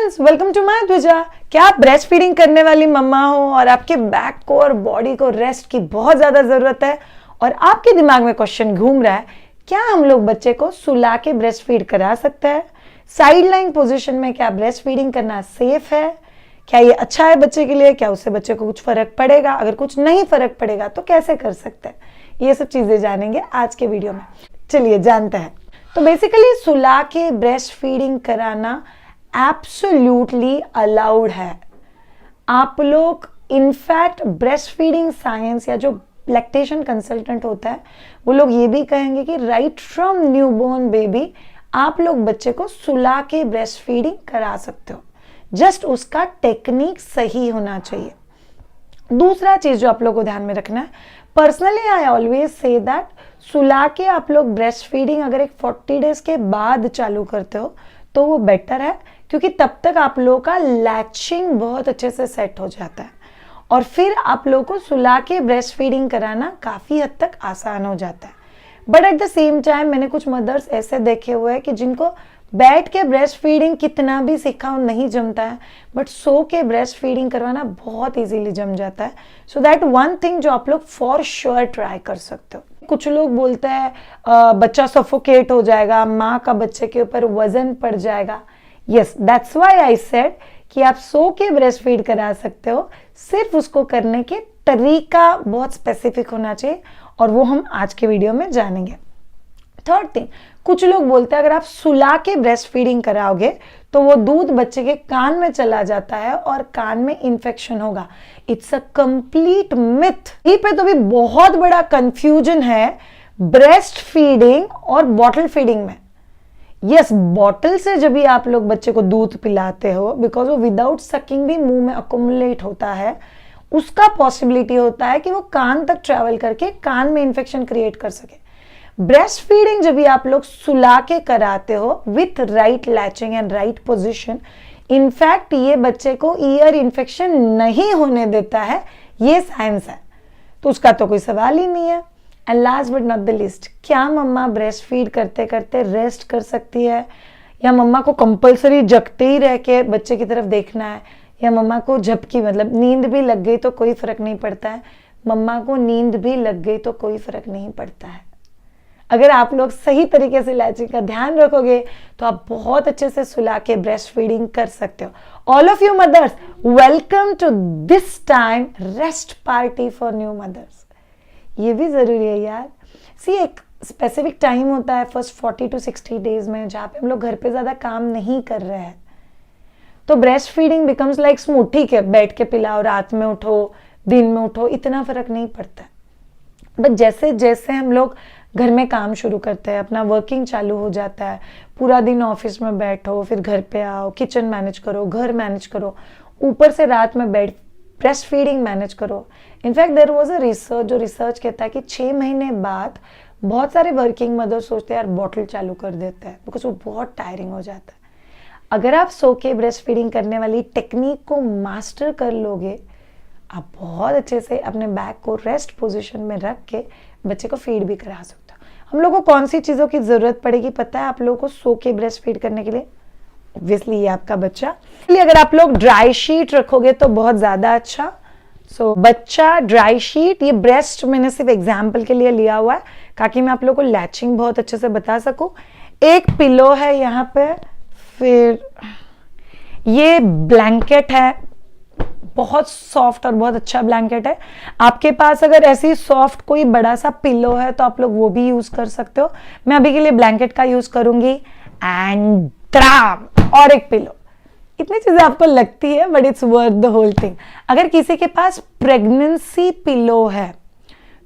Mother's, welcome to my ध्वजा। क्या आप ब्रेस्ट फीडिंग करने वाली मम्मा हो और आपके बैक को और बॉडी को रेस्ट की बहुत ज्यादा जरूरत है और आपके दिमाग में क्वेश्चन घूम रहा है, क्या हम लोग बच्चे को सुला के ब्रेस्ट फीड करा सकते हैं? साइड लाइन पोजिशन में क्या ब्रेस्ट फीडिंग करना सेफ है? क्या ये अच्छा है बच्चे के लिए? क्या उससे बच्चे को कुछ फर्क पड़ेगा? अगर कुछ नहीं फर्क पड़ेगा तो कैसे कर सकते हैं? ये सब चीजें जानेंगे आज के वीडियो में। चलिए जानते हैं। तो बेसिकली सुला के ब्रेस्ट फीडिंग कराना एब्सोल्यूटली अलाउड है। आप लोग इनफैक्ट ब्रेस्ट फीडिंग साइंस या जो लैक्टेशन कंसल्टेंट होता है वो लोग ये भी कहेंगे कि राइट फ्रॉम न्यूबॉर्न बेबी आप लोग बच्चे को सुला के ब्रेस्ट फीडिंग करा सकते हो, जस्ट उसका टेक्निक सही होना चाहिए। दूसरा चीज जो आप लोग को ध्यान में रखना है, personally I always say that सुला के आप लोग ब्रेस्ट फीडिंग अगर एक 40 डेज के बाद चालू करते हो तो वो बेटर है, क्योंकि तब तक आप लोगों का लैचिंग बहुत अच्छे से सेट हो जाता है और फिर आप लोगों को सुला के ब्रेस्ट फीडिंग कराना काफ़ी हद तक आसान हो जाता है। But at the same time मैंने कुछ मदर्स ऐसे देखे हुए हैं कि जिनको बैठ के ब्रेस्ट फीडिंग कितना भी सिखाओ नहीं जमता है, बट सो के ब्रेस्ट फीडिंग करवाना बहुत इजीली जम जाता है। सो दैट वन थिंग जो आप लोग फॉर श्योर ट्राई कर सकते हो। कुछ लोग बोलते हैं बच्चा सफोकेट हो जाएगा, माँ का बच्चे के ऊपर वजन पड़ जाएगा। Yes, that's why I said कि आप सो के ब्रेस्ट फीड करा सकते हो, सिर्फ उसको करने के तरीका बहुत स्पेसिफिक होना चाहिए और वो हम आज के वीडियो में जानेंगे। थर्ड थिंग, कुछ लोग बोलते हैं अगर आप सुला के ब्रेस्ट फीडिंग कराओगे तो वो दूध बच्चे के कान में चला जाता है और कान में इन्फेक्शन होगा। It's a complete myth. यहीं पे तो भी बहुत बड़ा कंफ्यूजन है ब्रेस्ट फीडिंग और बॉटल फीडिंग में। यस, बॉटल से जब भी आप लोग बच्चे को दूध पिलाते हो, बिकॉज वो विदाउट सकिंग भी मुंह में अकोमुलेट होता है, उसका पॉसिबिलिटी होता है कि वो कान तक ट्रेवल करके कान में इन्फेक्शन क्रिएट कर सके। ब्रेस्ट फीडिंग जब भी आप लोग सुला के कराते हो with right latching and right position, in fact ये बच्चे को ईयर इन्फेक्शन नहीं होने देता है। ये साइंस है, तो उसका तो कोई सवाल ही नहीं है। And last but not the list, क्या मम्मा ब्रेस्ट फीड करते करते रेस्ट कर सकती है, या मम्मा को कंपलसरी जगते ही रह के बच्चे की तरफ देखना है, या मम्मा को झपकी मतलब नींद भी लग गई तो कोई फर्क नहीं पड़ता है? मम्मा को नींद भी लग गई तो कोई फर्क नहीं पड़ता है। अगर आप लोग सही तरीके से लैचिंग का ध्यान रखोगे तो आप बहुत अच्छे से सुला के ब्रेस्ट फीडिंग कर सकते हो। All of you mothers, welcome to this time rest party for new mothers. ये भी जरूरी है यार। सी, एक स्पेसिफिक टाइम होता है फर्स्ट 40 to 60 डेज में जहाँ पे हम लोग घर पे ज्यादा काम नहीं कर रहे हैं, तो breast feeding becomes like smooth. ठीक है, बैठ के पिलाओ, रात में उठो, दिन में उठो, इतना फर्क नहीं पड़ता है। बट जैसे जैसे हम लोग घर में काम शुरू करते हैं, अपना वर्किंग चालू हो जाता है, पूरा दिन ऑफिस में बैठो, फिर घर पे आओ, किचन मैनेज करो, घर मैनेज करो, ऊपर से रात में ब्रेस्ट फीडिंग मैनेज करो। In fact there was a research जो रिसर्च कहता है कि 6 महीने बाद बहुत सारे वर्किंग मदर सोचते हैं यार बॉटल चालू कर देते हैं, बिकॉज वो बहुत टायरिंग हो जाता है। अगर आप सो के ब्रेस्ट फीडिंग करने वाली टेक्निक को मास्टर कर लोगे, आप बहुत अच्छे से अपने बैक को रेस्ट पोजीशन में रख के बच्चे को फीड भी करा सकते हो। हम लोग को कौन सी चीज़ों की ज़रूरत पड़ेगी पता है आप लोगों को सो के ब्रेस्ट फीड करने के लिए? ऑब्वियसली ये आपका बच्चा। इसलिए अगर आप लोग ड्राई शीट रखोगे तो बहुत ज़्यादा अच्छा। सो बच्चा, ड्राई शीट, ये ब्रेस्ट मैंने सिर्फ एग्जाम्पल के लिए लिया हुआ है ताकि मैं आप लोगों को लैचिंग बहुत अच्छे से बता सकूँ। एक पिलो है यहाँ पे, फिर ये ब्लैंकेट है, बहुत सॉफ्ट और बहुत अच्छा ब्लैंकेट है। आपके पास अगर ऐसी सॉफ्ट कोई बड़ा सा पिलो है तो आप लोग वो भी यूज कर सकते हो। मैं अभी के लिए ब्लैंकेट का यूज करूंगी। एंड और एक पिलो। इतनी चीजें आपको लगती है but it's worth the whole thing. अगर किसी के पास प्रेगनेंसी पिलो है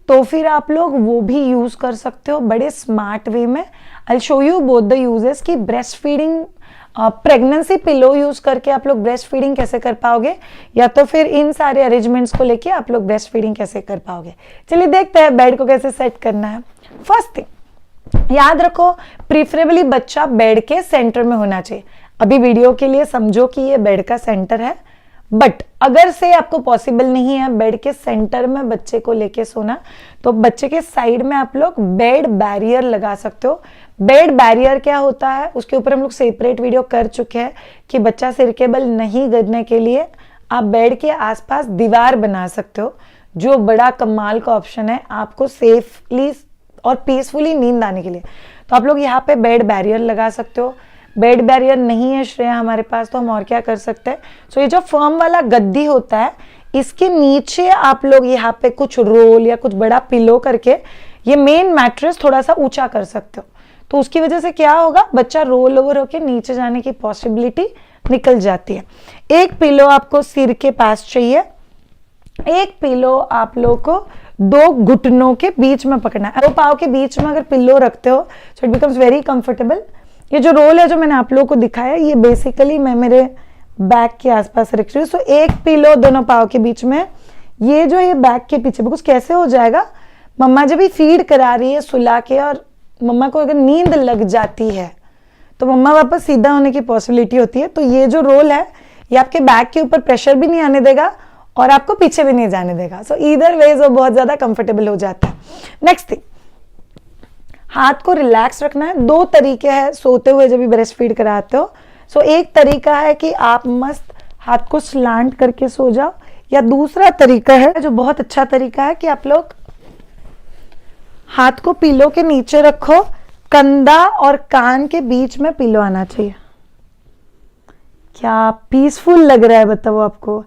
तो फिर आप लोग वो भी यूज कर सकते हो बड़े स्मार्ट वे में। I show you both the uses कि breast feeding pregnancy pillow use करके आप लोग ब्रेस्ट फीडिंग कैसे कर पाओगे, या तो फिर इन सारे अरेंजमेंट्स को लेके आप लोग ब्रेस्ट फीडिंग कैसे कर पाओगे। चलिए देखते हैं बेड को कैसे सेट करना है। फर्स्ट थिंग याद रखो, प्रीफरेबली बच्चा बेड के सेंटर में होना चाहिए। अभी वीडियो के लिए समझो कि ये बेड का सेंटर है, बट अगर से आपको पॉसिबल नहीं है बेड के सेंटर में बच्चे को लेके सोना, तो बच्चे के साइड में आप लोग बेड बैरियर लगा सकते हो। बेड बैरियर क्या होता है उसके ऊपर हम लोग सेपरेट वीडियो कर चुके हैं कि बच्चा सिरकेबल नहीं गिरने के लिए आप बेड के आसपास दीवार बना सकते हो, जो बड़ा कमाल का ऑप्शन है आपको सेफली और पीसफुली नींद आने के लिए। तो आप लोग यहाँ पे बेड बैरियर लगा सकते हो। बेड बैरियर नहीं है श्रेया हमारे पास, तो हम और क्या कर सकते हैं। सो ये जो फर्म वाला गद्दी होता है इसके नीचे आप लोग यहाँ पे कुछ रोल या कुछ बड़ा पिलो करके ये मेन मैट्रेस थोड़ा सा ऊंचा कर सकते हो। तो उसकी वजह से क्या होगा, बच्चा रोल ओवर होके नीचे जाने की पॉसिबिलिटी निकल जाती है। एक पिलो आपको सिर के पास चाहिए, एक पिलो आप लोग को 2 घुटनों के बीच में पकड़ना है। 2 पाँव के बीच में अगर पिलो रखते हो so it becomes very comfortable. ये जो रोल है जो मैंने आप लोगों को दिखाया ये बेसिकली मैं मेरे बैक के आसपास रख रही हूँ। सो एक पिलो दोनों पाँव के बीच में, ये जो है बैक के पीछे, बिकॉज कैसे हो जाएगा, मम्मा जब भी फीड करा रही है सुला के और मम्मा को अगर नींद लग जाती है तो मम्मा वापस सीधा होने की पॉसिबिलिटी होती है। तो ये जो रोल है ये आपके बैक के ऊपर प्रेशर भी नहीं आने देगा और आपको पीछे भी नहीं जाने देगा। सो ईदर वेज वो बहुत ज्यादा कंफर्टेबल हो जाता है। नेक्स्ट थिंग, हाथ को रिलैक्स रखना है। 2 तरीके हैं सोते हुए जब भी ब्रेस्ट फीड कराते हो। सो एक तरीका है कि आप मस्त हाथ को स्लांट करके सो जाओ, या दूसरा तरीका है जो बहुत अच्छा तरीका है कि आप लोग हाथ को पिलो के नीचे रखो, कंधा और कान के बीच में पिलो आना चाहिए। क्या पीसफुल लग रहा है बताओ आपको।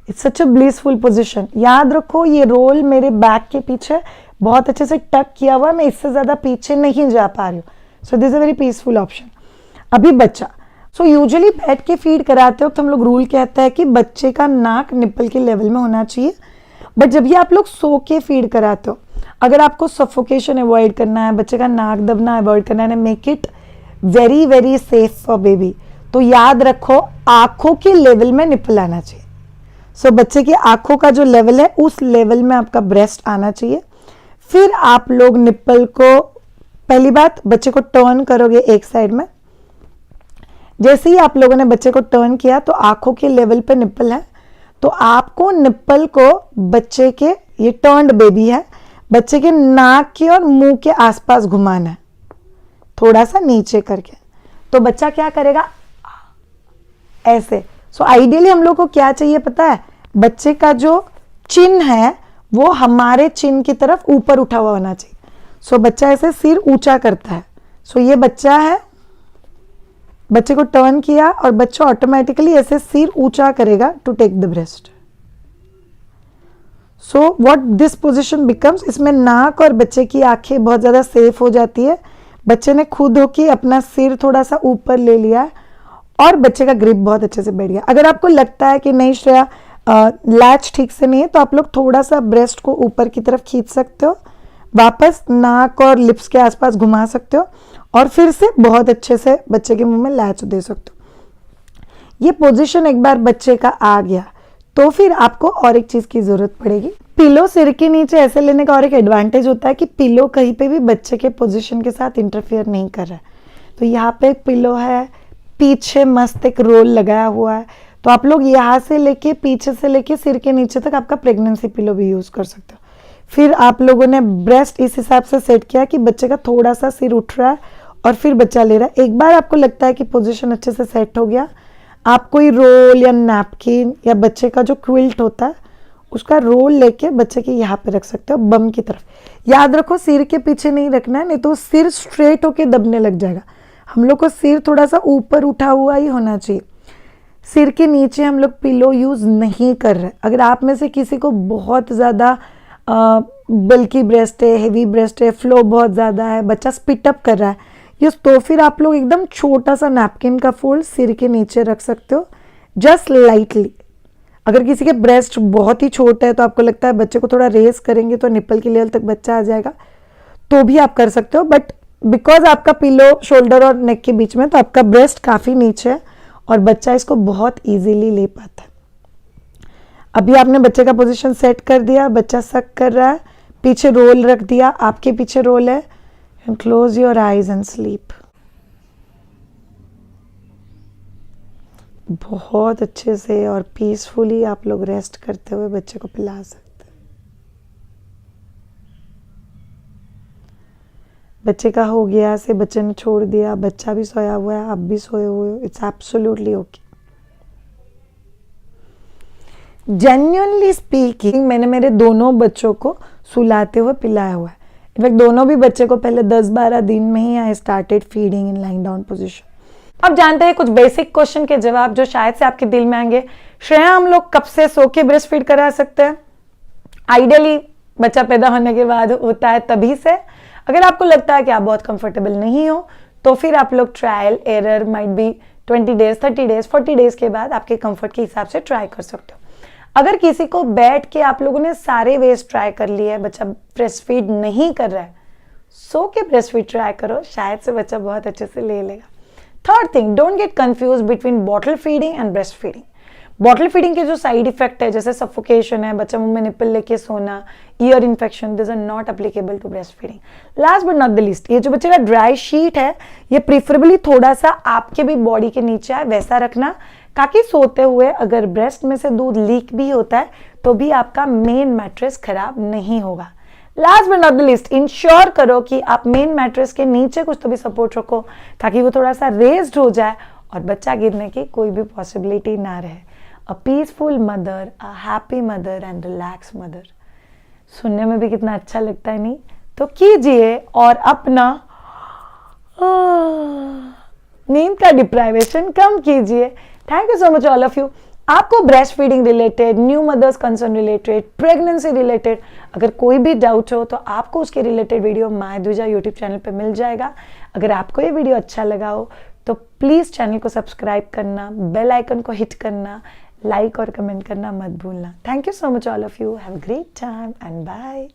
It's such a blissful position. याद रखो ये रोल मेरे बैक के पीछे बहुत अच्छे से टक किया हुआ है, मैं इससे ज्यादा पीछे नहीं जा पा रही हूँ। So this a very peaceful option. अभी बच्चा, सो यूजुअली बैठ के फीड कराते वक्त हम लोग रूल कहता है कि बच्चे का नाक निप्पल के लेवल में होना चाहिए। बट जब ये आप लोग सो के फीड कराते हो, अगर आपको सफोकेशन अवॉइड करना है, बच्चे का नाक दबना अवॉइड करना है, make it very very safe for baby, तो याद रखो आंखों के लेवल में निप्पल आना चाहिए। सो बच्चे की आंखों का जो लेवल है उस लेवल में आपका ब्रेस्ट आना चाहिए। फिर आप लोग निप्पल को, पहली बात बच्चे को टर्न करोगे एक साइड में। जैसे ही आप लोगों ने बच्चे को टर्न किया तो आंखों के लेवल पे निप्पल है, तो आपको निप्पल को बच्चे के, ये टर्न्ड बेबी है, बच्चे के नाक के और मुंह के आसपास घुमाना है थोड़ा सा नीचे करके। तो बच्चा क्या करेगा ऐसे। सो आइडियली हम लोग को क्या चाहिए पता है, बच्चे का जो चिन है वो हमारे चिन की तरफ ऊपर उठा हुआ होना चाहिए। सो बच्चा ऐसे सिर ऊंचा करता है। सो ये बच्चा है, बच्चे को टर्न किया और बच्चा ऑटोमेटिकली ऐसे सिर ऊंचा करेगा to take the breast. So what this position becomes, इसमें नाक और बच्चे की आंखें बहुत ज्यादा सेफ हो जाती है। बच्चे ने खुद होके अपना सिर थोड़ा सा ऊपर ले लिया और बच्चे का ग्रिप बहुत अच्छे से बैठ गया। अगर आपको लगता है कि नहीं श्रेया लैच ठीक से नहीं है, तो आप लोग थोड़ा सा ब्रेस्ट को ऊपर की तरफ खींच सकते हो, वापस नाक और लिप्स के आसपास घुमा सकते हो और फिर से बहुत अच्छे से बच्चे के मुंह में लैच दे सकते हो। ये पोजीशन एक बार बच्चे का आ गया तो फिर आपको और एक चीज की जरूरत पड़ेगी। पिलो सिर के नीचे ऐसे लेने का और एक एडवांटेज होता है कि पिलो कहीं पे भी बच्चे के पोजीशन के साथ इंटरफेयर नहीं कर रहा है। तो यहाँ पे एक पिलो है, पीछे मस्त एक रोल लगाया हुआ है, तो आप लोग यहाँ से लेके पीछे से लेके सिर के नीचे तक आपका प्रेगनेंसी पिलो भी यूज कर सकते हो। फिर आप लोगों ने ब्रेस्ट इस हिसाब से सेट किया कि बच्चे का थोड़ा सा सिर उठ रहा है और फिर बच्चा ले रहा है। एक बार आपको लगता है कि पोजीशन अच्छे से सेट हो गया, आप कोई रोल या नैपकिन या बच्चे का जो क्विल्ट होता है उसका रोल लेके बच्चे के यहाँ पे रख सकते हो बम की तरफ। याद रखो सिर के पीछे नहीं रखना है, नहीं तो सिर स्ट्रेट होके दबने लग जाएगा। हम लोग को सिर थोड़ा सा ऊपर उठा हुआ ही होना चाहिए। सिर के नीचे हम लोग पिलो यूज नहीं कर रहे। अगर आप में से किसी को बहुत ज्यादा बल्की ब्रेस्ट है, हेवी ब्रेस्ट है, फ्लो बहुत ज्यादा है, बच्चा स्पिट अप कर रहा है, यस, तो फिर आप लोग एकदम छोटा सा नैपकिन का फोल्ड सिर के नीचे रख सकते हो, जस्ट लाइटली। अगर किसी के ब्रेस्ट बहुत ही छोटा है तो आपको लगता है बच्चे को थोड़ा रेस करेंगे तो निप्पल के लेवल तक बच्चा आ जाएगा, तो भी आप कर सकते हो। बट बिकॉज आपका पिलो शोल्डर और नेक के बीच में, तो आपका ब्रेस्ट काफी नीचे है और बच्चा इसको बहुत इजीली ले पाता है। अभी आपने बच्चे का पोजीशन सेट कर दिया, बच्चा सक कर रहा है, पीछे रोल रख दिया, आपके पीछे रोल है, and close your eyes and sleep. बहुत अच्छे से और पीसफुली आप लोग रेस्ट करते हुए बच्चे को पिला सकते हैं। बच्चे का हो गया से बच्चे ने छोड़ दिया, बच्चा भी सोया हुआ है, आप भी सोए हुए हो, it's absolutely okay. Genuinely speaking मैंने मेरे दोनों बच्चों को सुलाते हुए पिलाया हुआ है। इनफैक्ट दोनों भी बच्चे को पहले 10-12 दिन में ही I started feeding in lying down position. अब जानते हैं कुछ बेसिक क्वेश्चन के जवाब जो शायद से आपके दिल में आएंगे। श्रेया, हम लोग कब से सो के ब्रेस्ट फीड करा सकते हैं? आइडियली बच्चा पैदा होने के बाद होता है तभी से। अगर आपको लगता है कि आप बहुत कंफर्टेबल नहीं हो तो फिर आप लोग trial error might be 20 days, 30 days, 40 days के बाद आपके कंफर्ट के हिसाब से ट्राई कर सकते हो। अगर किसी को बैठ के आप लोगों ने सारे वेज ट्राई कर लिए है, बच्चा ब्रेस्ट फीड नहीं कर रहा है, सो के ब्रेस्ट फीड ट्राई करो, शायद से बच्चा बहुत अच्छे से ले लेगा। Third thing, don't get confuse between bottle feeding and breast feeding. Bottle feeding के जो साइड इफेक्ट है जैसे सफोकेशन है, बच्चा मुंह में निपल लेके सोना, ear infection, this are not applicable to breast feeding. Last but not the least, ये जो बच्चे का ड्राई शीट है ये प्रीफरेबली थोड़ा सा आपके भी बॉडी के नीचे है वैसा रखना, ताकि सोते हुए अगर ब्रेस्ट में से दूध लीक भी होता है तो भी आपका मेन मैट्रेस खराब नहीं होगा। Last but not the list, ensure करो कि आप मेन मैट्रेस के नीचे कुछ तो भी सपोर्ट रखो ताकि वो थोड़ा सा रेज्ड हो जाए और बच्चा गिरने की कोई भी पॉसिबिलिटी ना रहे। A peaceful mother, a happy mother and relax mother. सुनने में भी कितना अच्छा लगता है नहीं? तो कीजिए और अपना नींद का डिप्राइवेशन कम कीजिए। Thank you so much all of you. आपको breast feeding related, new mothers concern related, pregnancy related अगर कोई भी डाउट हो तो आपको उसके related video my Dwija YouTube channel पे मिल जाएगा। अगर आपको ये वीडियो अच्छा लगा हो तो प्लीज़ चैनल को सब्सक्राइब करना, बेल आइकन को हिट करना, लाइक और कमेंट करना मत भूलना। Thank you so much all of you. Have a great time and bye.